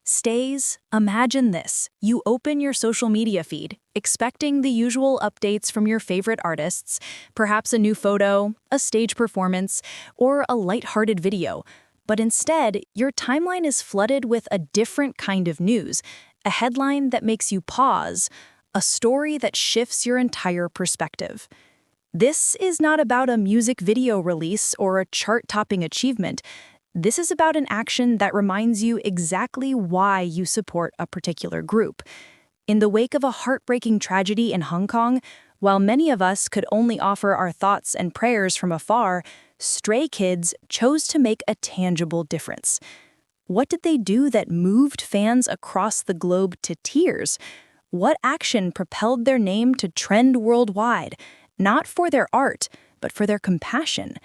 Stays, imagine this. You open your social media feed, expecting the usual updates from your favorite artists, perhaps a new photo, a stage performance, or a lighthearted video. But instead, your timeline is flooded with a different kind of news, a headline that makes you pause, a story that shifts your entire perspective. This is not about a music video release or a chart-topping achievement. This is about an action that reminds you exactly why you support a particular group. In the wake of a heartbreaking tragedy in Hong Kong, while many of us could only offer our thoughts and prayers from afar, Stray Kids chose to make a tangible difference. What did they do that moved fans across the globe to tears? What action propelled their name to trend worldwide, not for their art, but for their compassion?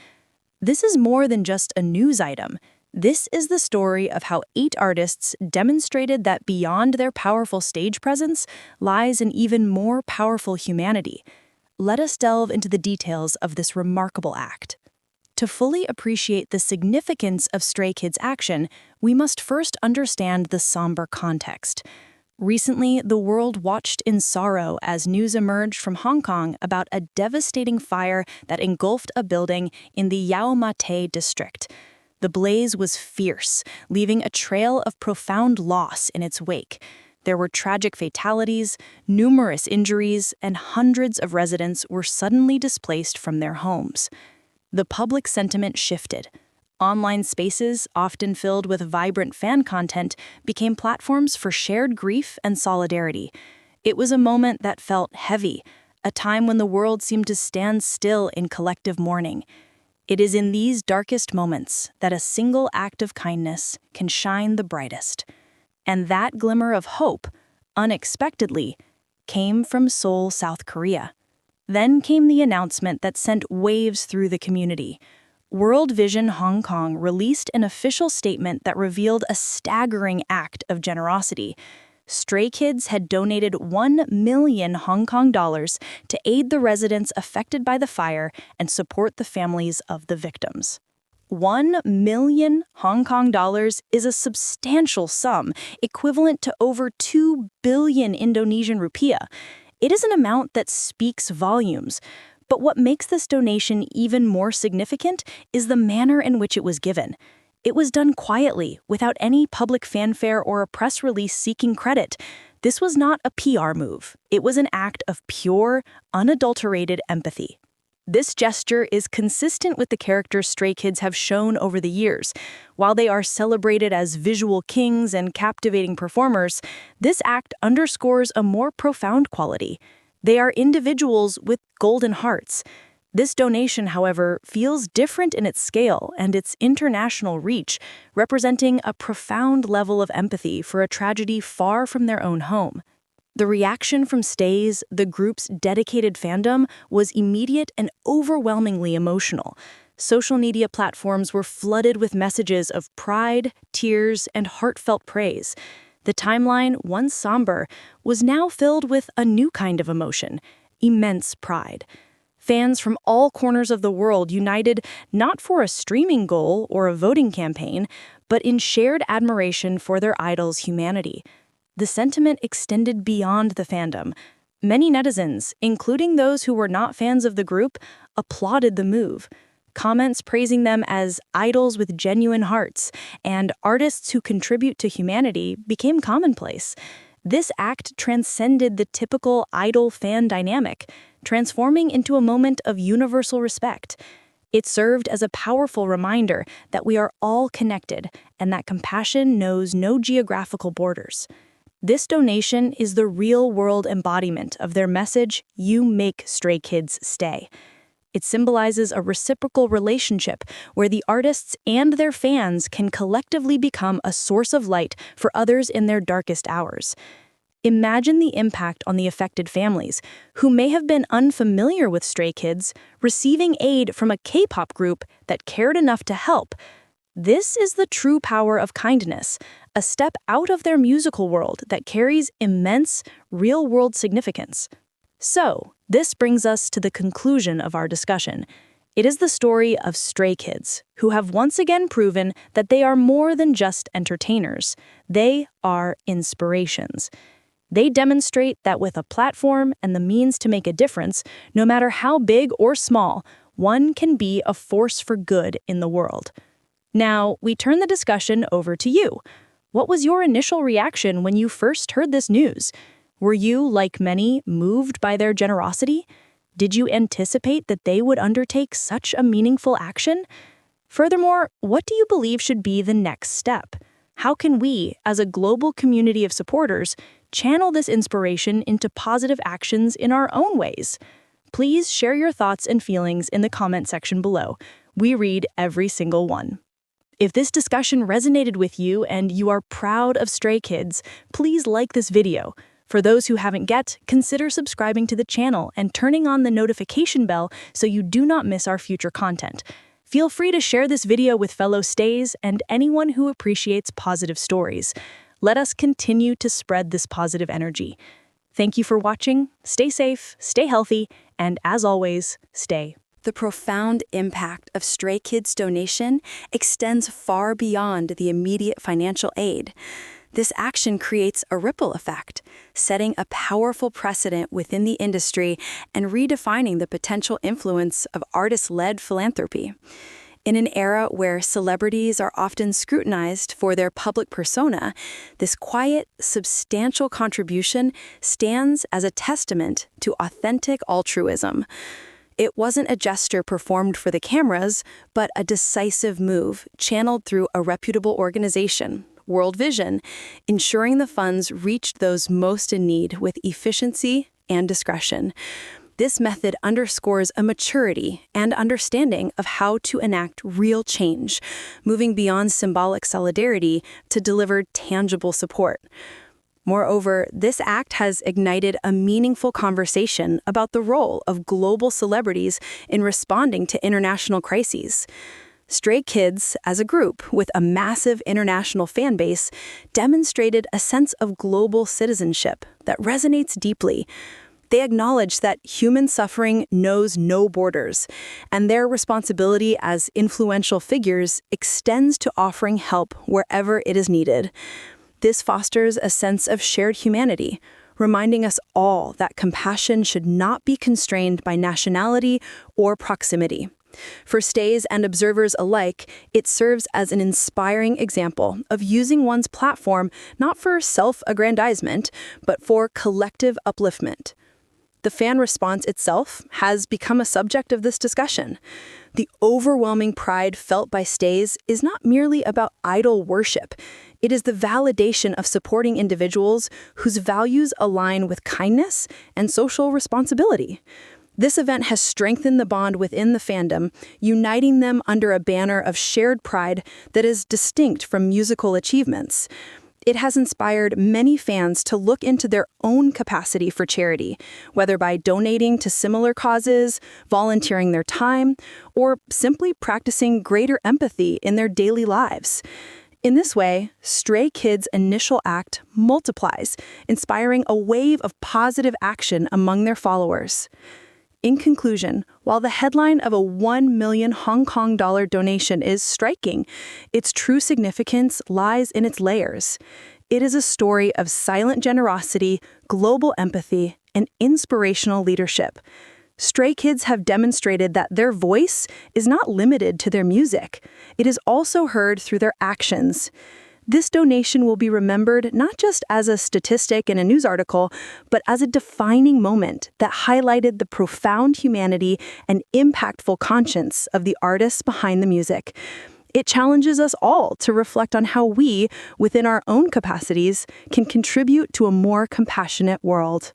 This is more than just a news item. This is the story of how 8 artists demonstrated that beyond their powerful stage presence lies an even more powerful humanity. Let us delve into the details of this remarkable act. To fully appreciate the significance of Stray Kids' action, we must first understand the somber context. Recently, the world watched in sorrow as news emerged from Hong Kong about a devastating fire that engulfed a building in the Yau Ma Tei district. The blaze was fierce, leaving a trail of profound loss in its wake. There were tragic fatalities, numerous injuries, and hundreds of residents were suddenly displaced from their homes. The public sentiment shifted. Online spaces, often filled with vibrant fan content, became platforms for shared grief and solidarity. It was a moment that felt heavy, a time when the world seemed to stand still in collective mourning. It is in these darkest moments that a single act of kindness can shine the brightest. And that glimmer of hope, unexpectedly, came from Seoul, South Korea. Then came the announcement that sent waves through the community. World Vision Hong Kong released an official statement that revealed a staggering act of generosity. Stray Kids had donated 1 million Hong Kong dollars to aid the residents affected by the fire and support the families of the victims. 1 million Hong Kong dollars is a substantial sum, equivalent to over 2 billion Indonesian rupiah. It is an amount that speaks volumes. But what makes this donation even more significant is the manner in which it was given. It was done quietly, without any public fanfare or a press release seeking credit. This was not a PR move. It was an act of pure, unadulterated empathy. This gesture is consistent with the characters Stray Kids have shown over the years. While they are celebrated as visual kings and captivating performers, this act underscores a more profound quality. They are individuals with golden hearts. This donation, however, feels different in its scale and its international reach, representing a profound level of empathy for a tragedy far from their own home. The reaction from Stays, the group's dedicated fandom, was immediate and overwhelmingly emotional. Social media platforms were flooded with messages of pride, tears, and heartfelt praise. The timeline, once somber, was now filled with a new kind of emotion, immense pride. Fans from all corners of the world united not for a streaming goal or a voting campaign, but in shared admiration for their idol's humanity. The sentiment extended beyond the fandom. Many netizens, including those who were not fans of the group, applauded the move. Comments praising them as idols with genuine hearts and artists who contribute to humanity became commonplace. This act transcended the typical idol-fan dynamic, transforming into a moment of universal respect. It served as a powerful reminder that we are all connected and that compassion knows no geographical borders. This donation is the real-world embodiment of their message, "You make Stray Kids stay." It symbolizes a reciprocal relationship where the artists and their fans can collectively become a source of light for others in their darkest hours. Imagine the impact on the affected families, who may have been unfamiliar with Stray Kids, receiving aid from a K-pop group that cared enough to help. This is the true power of kindness, a step out of their musical world that carries immense, real-world significance. So, this brings us to the conclusion of our discussion. It is the story of stray kids, who have once again proven that they are more than just entertainers. They are inspirations. They demonstrate that with a platform and the means to make a difference, no matter how big or small, one can be a force for good in the world. Now, we turn the discussion over to you. What was your initial reaction when you first heard this news? Were you, like many, moved by their generosity? Did you anticipate that they would undertake such a meaningful action? Furthermore, what do you believe should be the next step? How can we, as a global community of supporters, channel this inspiration into positive actions in our own ways? Please share your thoughts and feelings in the comment section below. We read every single one. If this discussion resonated with you and you are proud of stray kids, please like this video. For those who haven't yet, consider subscribing to the channel and turning on the notification bell so you do not miss our future content. Feel free to share this video with fellow stays and anyone who appreciates positive stories. Let us continue to spread this positive energy. Thank you for watching, stay safe, stay healthy, and as always, stay. The profound impact of Stray Kids' donation extends far beyond the immediate financial aid. This action creates a ripple effect, setting a powerful precedent within the industry and redefining the potential influence of artist-led philanthropy. In an era where celebrities are often scrutinized for their public persona, this quiet, substantial contribution stands as a testament to authentic altruism. It wasn't a gesture performed for the cameras, but a decisive move channeled through a reputable organization, World Vision, ensuring the funds reached those most in need with efficiency and discretion. This method underscores a maturity and understanding of how to enact real change, moving beyond symbolic solidarity to deliver tangible support. Moreover, this act has ignited a meaningful conversation about the role of global celebrities in responding to international crises. Stray Kids, as a group with a massive international fan base, demonstrated a sense of global citizenship that resonates deeply. They acknowledge that human suffering knows no borders, and their responsibility as influential figures extends to offering help wherever it is needed. This fosters a sense of shared humanity, reminding us all that compassion should not be constrained by nationality or proximity. For stays and observers alike, it serves as an inspiring example of using one's platform not for self-aggrandizement, but for collective upliftment. The fan response itself has become a subject of this discussion. The overwhelming pride felt by stays is not merely about idol worship. It is the validation of supporting individuals whose values align with kindness and social responsibility. This event has strengthened the bond within the fandom, uniting them under a banner of shared pride that is distinct from musical achievements. It has inspired many fans to look into their own capacity for charity, whether by donating to similar causes, volunteering their time, or simply practicing greater empathy in their daily lives. In this way, Stray Kids' initial act multiplies, inspiring a wave of positive action among their followers. In conclusion, while the headline of a 1 million Hong Kong dollar donation is striking, its true significance lies in its layers. It is a story of silent generosity, global empathy, and inspirational leadership. Stray Kids have demonstrated that their voice is not limited to their music. It is also heard through their actions. This donation will be remembered not just as a statistic in a news article, but as a defining moment that highlighted the profound humanity and impactful conscience of the artists behind the music. It challenges us all to reflect on how we, within our own capacities, can contribute to a more compassionate world.